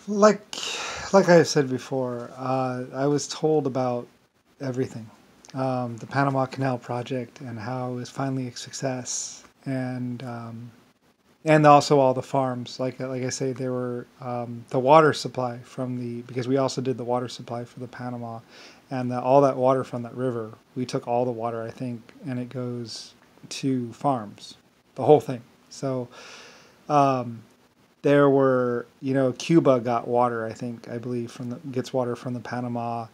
Like, like I said before, I was told about everything. The Panama Canal project and how it was finally a success, and also all the farms. Like I say, there were the water supply from the because we also did the water supply for the Panama, and all that water from that river. We took all the water, I think, and it goes to farms, the whole thing. So. Um, there were, Cuba got water, I believe, gets water from the Panama,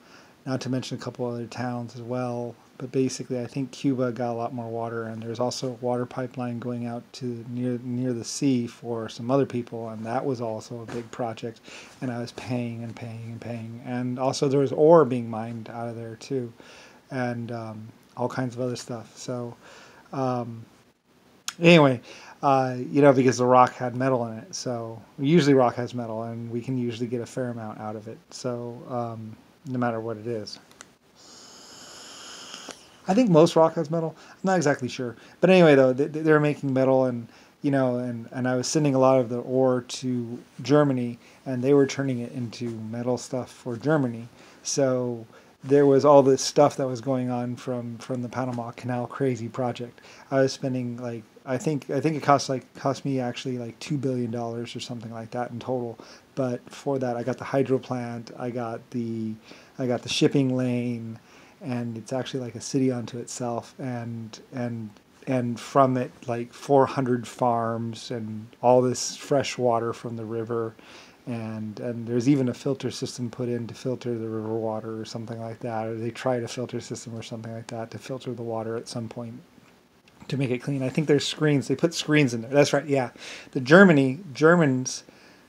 not to mention a couple other towns as well. But basically, I think Cuba got a lot more water, and there's also a water pipeline going out to near the sea for some other people, and that was also a big project. And I was paying and paying and paying, and also there was ore being mined out of there too, and all kinds of other stuff. So um, anyway, because the rock had metal in it. So usually rock has metal, and we can usually get a fair amount out of it. So no matter what it is, I think most rock has metal. I'm not exactly sure, but anyway, though they were making metal, and and I was sending a lot of the ore to Germany, and they were turning it into metal stuff for Germany. So there was all this stuff that was going on from the Panama Canal crazy project. I was spending like I think it cost me actually like $2 billion or something like that in total. But for that, I got the hydro plant, I got the shipping lane, and it's actually like a city unto itself, and from it like 400 farms and all this fresh water from the river, and there's even a filter system put in to filter the river water or something like that, or they tried a filter system or something like that to filter the water at some point to make it clean. I think there's screens. They put screens in there. That's right. Yeah, the Germans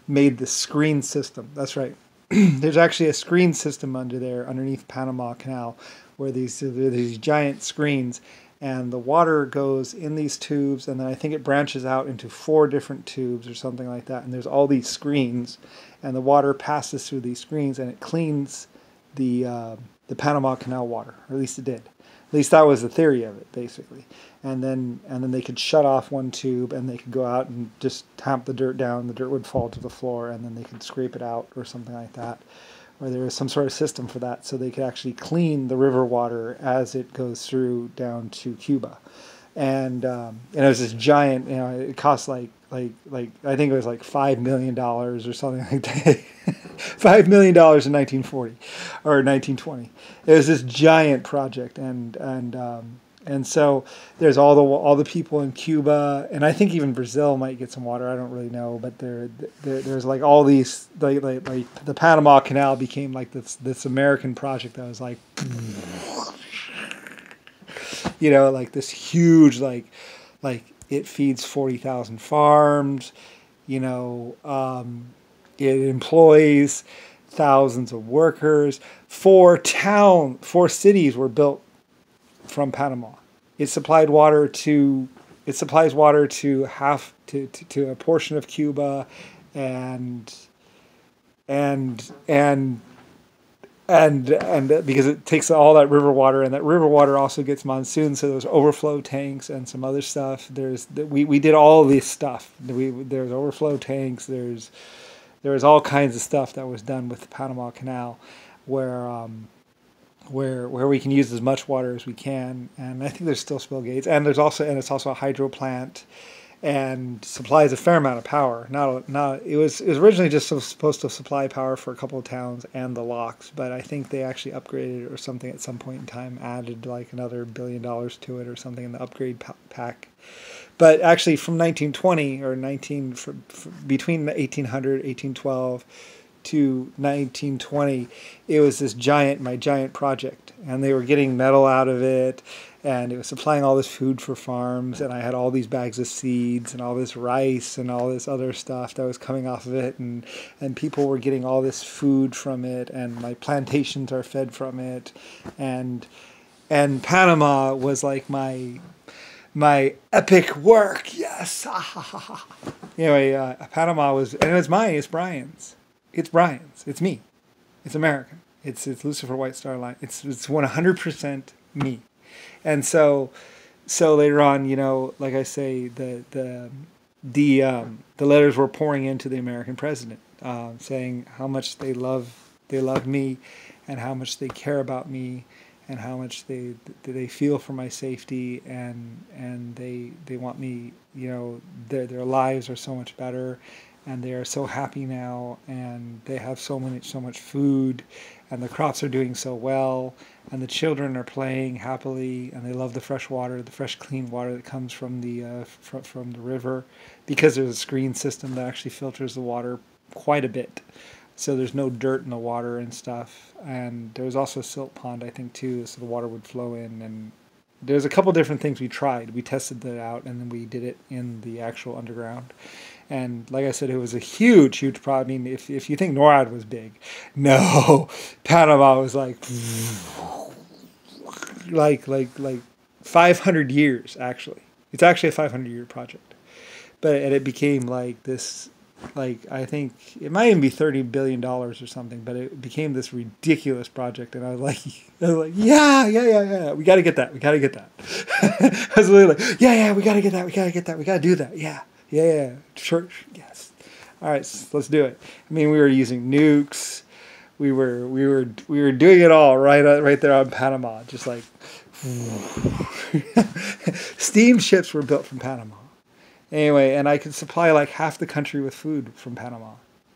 made the screen system. That's right. There's actually a screen system under there underneath Panama Canal, where these giant screens, and the water goes in these tubes, and then I think it branches out into 4 different tubes or something like that. And there's all these screens, and the water passes through these screens, and it cleans the Panama Canal water, or at least it did. At least that was the theory of it, basically. And then they could shut off one tube, and they could go out and just tamp the dirt down. The dirt would fall to the floor, and then they could scrape it out or something like that. Or there was some sort of system for that, so they could actually clean the river water as it goes through down to Cuba. And it was this giant. It cost like I think it was like $5 million or something like that. $5 million in 1940 or 1920. It was this giant project, and so there's all the people in Cuba, and I think even Brazil might get some water. I don't really know, but there's like all these like the Panama Canal became like this American project that was like like this huge like it feeds 40,000 farms, you know, it employs thousands of workers. 4 cities were built from Panama. It supplied water to it supplies water to to a portion of Cuba, and and and because it takes all that river water, and that river water also gets monsoon, so there's overflow tanks and some other stuff. We did all this stuff. There's overflow tanks. There's all kinds of stuff that was done with the Panama Canal, where where we can use as much water as we can. And I think there's still spill gates, and it's also a hydro plant, and supplies a fair amount of power. Not it was originally just supposed to supply power for a couple of towns and the locks, but I think they actually upgraded it or something at some point in time, added like another $1 billion to it or something in the upgrade pack. But actually, from 1920 or between 1800 1812 to 1920, it was my giant project, and they were getting metal out of it, and it was supplying all this food for farms, and I had all these bags of seeds and all this rice and all this other stuff that was coming off of it, and people were getting all this food from it, and my plantations are fed from it, and Panama was like my epic work. Yes. Anyway, Panama was, and it was mine. It's Brian's. It's Brian's. It's me. It's American. It's Lucifer White Star Line. It's 100% me. And so later on, like I say, the letters were pouring into the American president, saying how much they love me, and how much they care about me, and how much they feel for my safety, and they want me. You know, their lives are so much better, and they are so happy now, and they have so much food, and the crops are doing so well, and the children are playing happily, and they love the fresh water, the fresh clean water that comes from from the river, because there's a screen system that actually filters the water quite a bit, so there's no dirt in the water and stuff. And there was also a silt pond, I think, too, so the water would flow in. And there's a couple different things we tried. We tested that out, and then we did it in the actual underground. And like I said, it was a huge, huge problem. I mean, if you think NORAD was big, no, Panama was like 500 years, actually. It's actually a 500-year project. But and it became like this, like, I think it might even be $30 billion or something, but it became this ridiculous project. And I was like, yeah, we got to get that. We got to get that. I was really like, yeah, we got to get that. We got to get that. We got to do that. Yeah, sure, yes. All right, so let's do it. I mean, we were using nukes. We were doing it all right there on Panama, just like steamships were built from Panama. Anyway, and I could supply like half the country with food from Panama.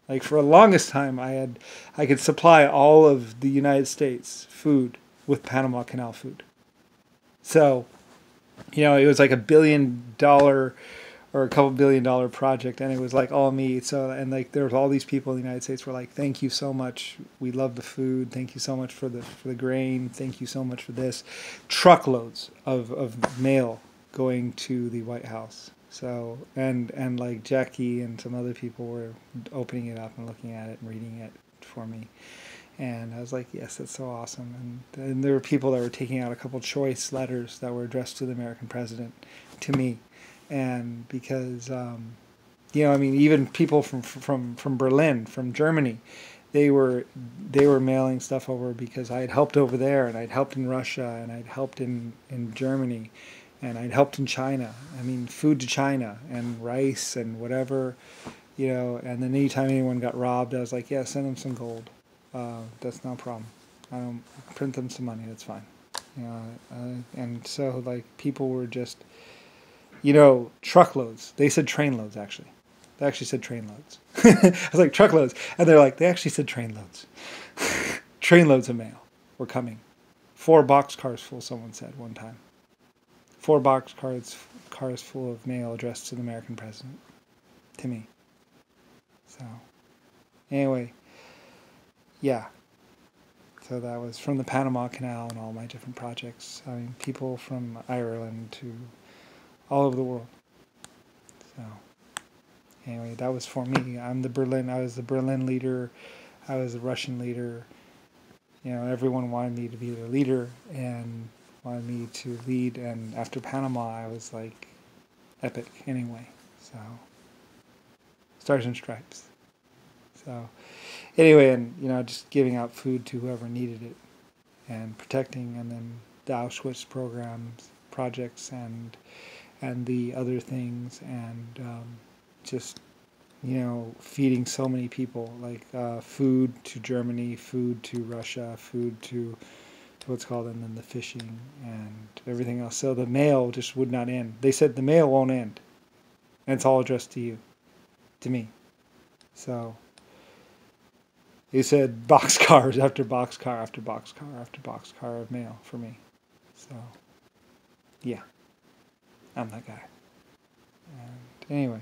Like for the longest time, I could supply all of the United States food with Panama Canal food. So, you know, it was like $1 billion or a couple $1 billion project, and it was like all me. So, and like there was all these people in the United States were like, "Thank you so much. We love the food. Thank you so much for the grain. Thank you so much for this." Truckloads of mail going to the White House. So, and like Jackie and some other people were opening it up and looking at it and reading it for me. And I was like, yes, that's so awesome. And there were people that were taking out a couple choice letters that were addressed to the American president, to me. And because, you know, I mean, even people from Berlin, from Germany, they were mailing stuff over because I had helped over there, and I'd helped in Russia, and I'd helped in Germany, and I'd helped in China. I mean, food to China and rice and whatever, you know. And then anytime anyone got robbed, I was like, yeah, send them some gold. That's no problem. I don't print them some money. That's fine. You know, and so like people were just, you know, truckloads. They said trainloads, actually. They actually said trainloads. I was like, truckloads. And they're like, they actually said trainloads. Trainloads of mail were coming. 4 boxcars full, someone said one time. 4 cars full of mail addressed to the American president. To me. So, anyway, yeah. So that was from the Panama Canal and all my different projects. I mean, people from Ireland to all over the world. So, anyway, that was for me. I was the Berlin leader. I was the Russian leader. You know, everyone wanted me to be their leader and wanted me to lead. And after Panama, I was like epic anyway. So, Stars and Stripes. So, anyway, and, you know, just giving out food to whoever needed it and protecting, and then the Auschwitz projects and the other things, and just, you know, feeding so many people, like food to Germany, food to Russia, food to what's called, and then the fishing and everything else. So the mail just would not end. They said the mail won't end, and it's all addressed to you, to me. So they said boxcars after boxcar after boxcar after boxcar of mail for me. So, yeah. I'm that guy. And anyway,